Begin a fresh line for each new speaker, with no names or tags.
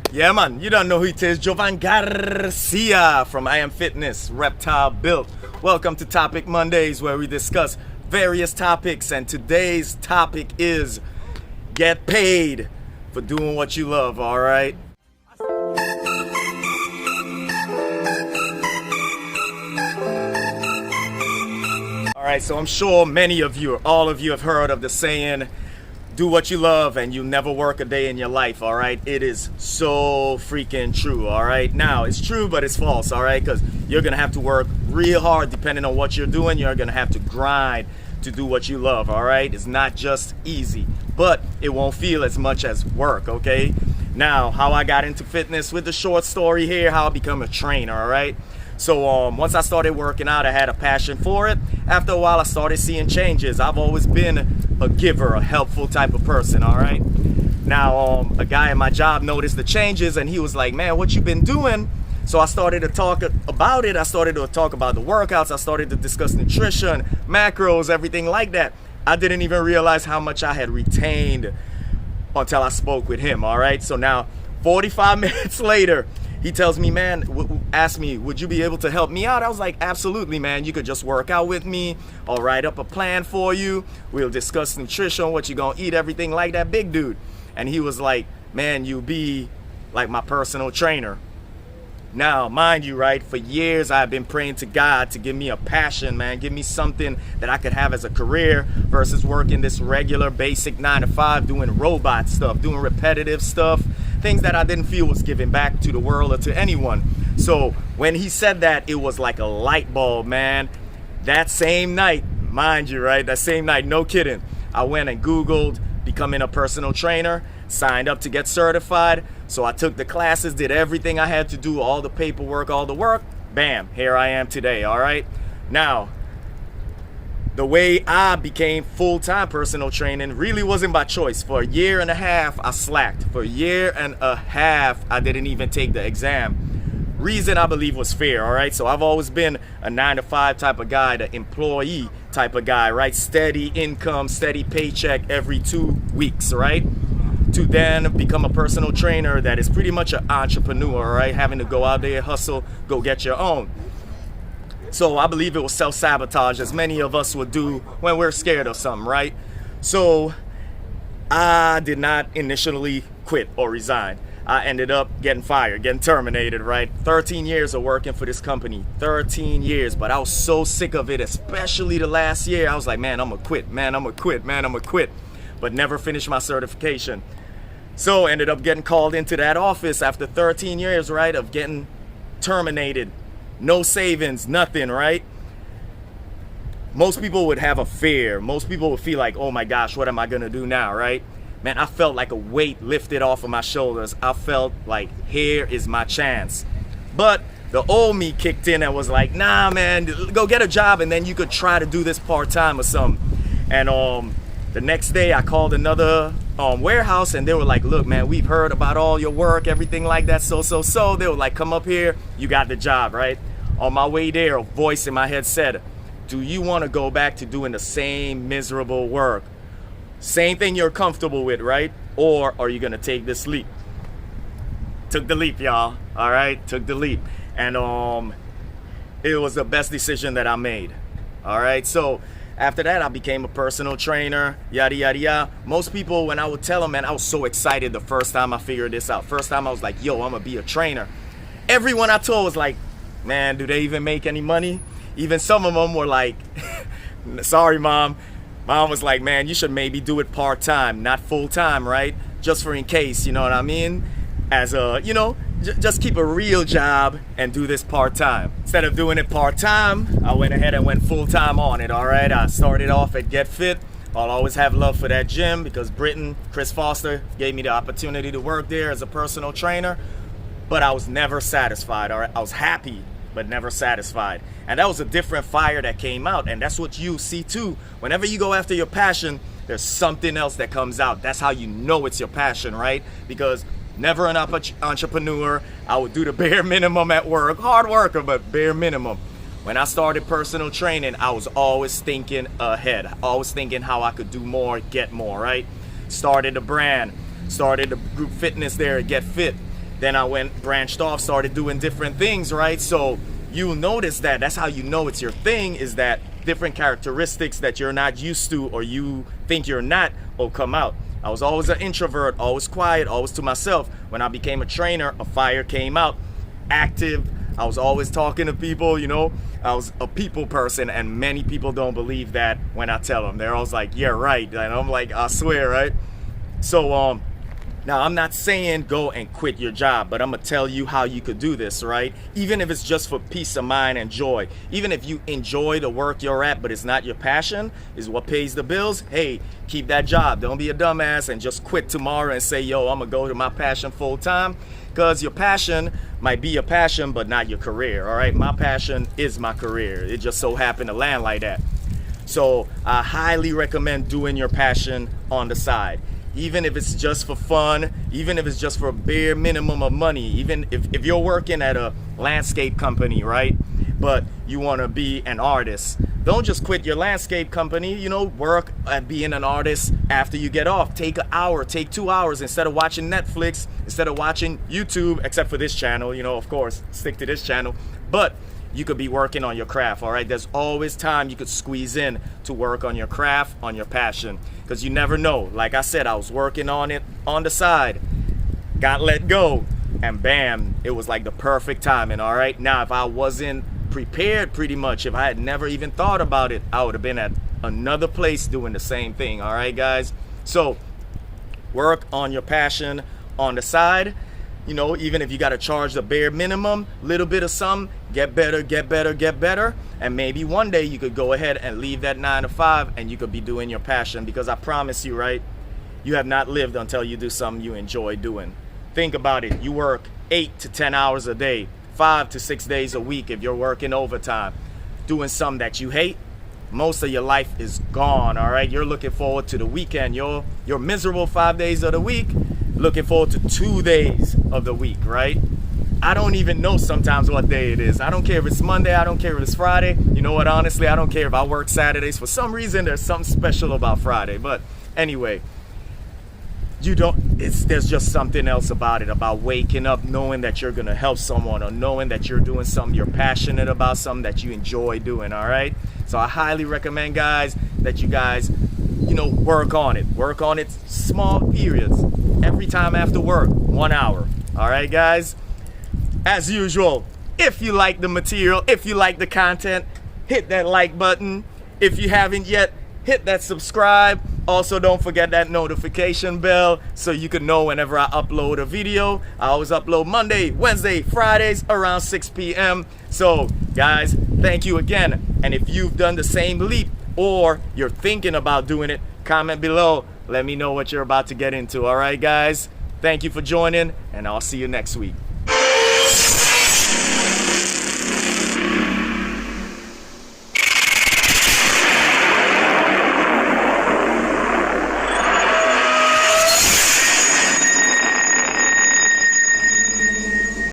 Yeah, man, you don't know who it is. Jovan Garcia from I Am Fitness, Reptile-BUILT. Welcome to Topic Mondays, where we discuss various topics, and today's topic is get paid for doing what you love, all right? All right, so I'm sure many of you, or all of you, have heard of the saying, do what you love and you never work a day in your life, all right? It is so freaking true, all right? Now, it's true, but it's false, all right? Because you're going to have to work real hard depending on what you're doing. You're going to have to grind to do what you love, all right? It's not just easy, but it won't feel as much as work, okay? Now, how I got into fitness, with the short story here, how I become a trainer, all right? So once I started working out, I had a passion for it. After a while, I started seeing changes. I've always been a giver, a helpful type of person, all right? Now, a guy at my job noticed the changes, and he was like, man, what you been doing? So I started to talk about it. I started to talk about the workouts. I started to discuss nutrition, macros, everything like that. I didn't even realize how much I had retained until I spoke with him, all right? So now, 45 minutes later, he tells me, man, asked me, would you be able to help me out? I was like, absolutely, man. You could just work out with me. I'll write up a plan for you. We'll discuss nutrition, what you're going to eat, everything like that, big dude. And he was like, man, you be like my personal trainer. Now, mind you, right, for years I've been praying to God to give me a passion, man. Give me something that I could have as a career versus working this regular basic 9-to-5, doing robot stuff, doing repetitive stuff, things that I didn't feel was giving back to the world or to anyone. So when he said that, it was like a light bulb, man. That same night, mind you, right, that same night, no kidding, I went and Googled becoming a personal trainer, signed up to get certified. So I took the classes, did everything I had to do, all the paperwork, all the work. Bam, here I am today, all right? Now, the way I became full-time personal training really wasn't by choice. For a year and a half, I slacked. For a year and a half, I didn't even take the exam. Reason, I believe, was fear, all right? So I've always been a 9-to-5 type of guy, the employee type of guy, right? Steady income, steady paycheck every 2 weeks, right? To then become a personal trainer that is pretty much an entrepreneur, right? Having to go out there, hustle, go get your own. So I believe it was self-sabotage, as many of us would do when we're scared of something, right? So I did not initially quit or resign. I ended up getting fired, getting terminated, right? 13 years of working for this company, 13 years, but I was so sick of it, especially the last year. I was like, man, I'm gonna quit, man, I'm gonna quit, man, I'm gonna quit, but never finished my certification. So ended up getting called into that office after 13 years, right, of getting terminated. No savings, nothing, right? Most people would have a fear. Most people would feel like, oh my gosh, what am I gonna do now, right? Man, I felt like a weight lifted off of my shoulders. I felt like, here is my chance. But the old me kicked in and was like, nah, man, go get a job and then you could try to do this part-time or something. And the next day I called another warehouse and they were like, look, man, we've heard about all your work, everything like that, so. They were like, come up here, you got the job, right? On my way there, a voice in my head said, do you want to go back to doing the same miserable work? Same thing you're comfortable with, right? Or are you gonna take this leap? Took the leap, y'all, all right? Took the leap. And it was the best decision that I made, all right? So after that, I became a personal trainer, yada, yada, yada. Most people, when I would tell them, man, I was so excited the first time I figured this out. First time I was like, yo, I'm gonna be a trainer. Everyone I told was like, man, do they even make any money? Even some of them were like, sorry, Mom. Mom was like, man, you should maybe do it part-time, not full-time, right? Just for in case, you know what I mean? As a, you know, just keep a real job and do this part-time. Instead of doing it part-time, I went ahead and went full-time on it, all right? I started off at Get Fit. I'll always have love for that gym because Chris Foster, gave me the opportunity to work there as a personal trainer. But I was never satisfied, all right? I was happy, but never satisfied. And that was a different fire that came out. And that's what you see too. Whenever you go after your passion, there's something else that comes out. That's how you know it's your passion, right? Because never an entrepreneur. I would do the bare minimum at work. Hard worker, but bare minimum. When I started personal training, I was always thinking ahead. Always thinking how I could do more, get more, right? Started a brand. Started a group fitness there at Get Fit. Then I branched off, started doing different things, right? So you'll notice that that's how you know it's your thing, is that different characteristics that you're not used to or you think you're not will come out. I was always an introvert, always quiet, always to myself. When I became a trainer, a fire came out, active. I was always talking to people, you know. I was a people person, and many people don't believe that when I tell them. They're always like, yeah, right. And I'm like, I swear, right? So, now, I'm not saying go and quit your job, but I'm going to tell you how you could do this, right? Even if it's just for peace of mind and joy. Even if you enjoy the work you're at, but it's not your passion, is what pays the bills, hey, keep that job. Don't be a dumbass and just quit tomorrow and say, yo, I'm going to go to my passion full time. Because your passion might be your passion, but not your career, all right? My passion is my career. It just so happened to land like that. So I highly recommend doing your passion on the side. Even if it's just for fun, even if it's just for a bare minimum of money, even if you're working at a landscape company, right? But you want to be an artist, don't just quit your landscape company, you know, work at being an artist after you get off. Take an hour, take 2 hours, instead of watching Netflix, instead of watching YouTube, except for this channel, you know, of course, stick to this channel. But you could be working on your craft, all right? There's always time you could squeeze in to work on your craft, on your passion, because you never know. Like I said, I was working on it on the side, got let go, and bam, it was like the perfect timing, all right? Now, if I wasn't prepared pretty much, if I had never even thought about it, I would have been at another place doing the same thing, all right, guys? So work on your passion on the side. You know, even if you got to charge the bare minimum, little bit of some, get better, get better, get better. And maybe one day you could go ahead and leave that 9 to 5 and you could be doing your passion, because I promise you, right, you have not lived until you do something you enjoy doing. Think about it. You work 8 to 10 hours a day, 5 to 6 days a week if you're working overtime, doing something that you hate. Most of your life is gone, all right? You're looking forward to the weekend. You're miserable 5 days of the week, looking forward to 2 days of the week, right? I don't even know sometimes what day it is. I don't care if it's Monday, I don't care if it's Friday. You know what, honestly, I don't care if I work Saturdays. For some reason, there's something special about Friday. But anyway, there's just something else about it, about waking up knowing that you're gonna help someone, or knowing that you're doing something you're passionate about, something that you enjoy doing, all right? So I highly recommend, guys, that you guys, you know, work on it small periods, every time after work, 1 hour, all right, guys? As usual, if you like the material, if you like the content, hit that like button. If you haven't yet, hit that subscribe. Also, don't forget that notification bell so you can know whenever I upload a video. I always upload Monday, Wednesday, Fridays around 6 p.m. So, guys, thank you again. And if you've done the same leap or you're thinking about doing it, comment below. Let me know what you're about to get into. All right, guys? Thank you for joining, and I'll see you next week.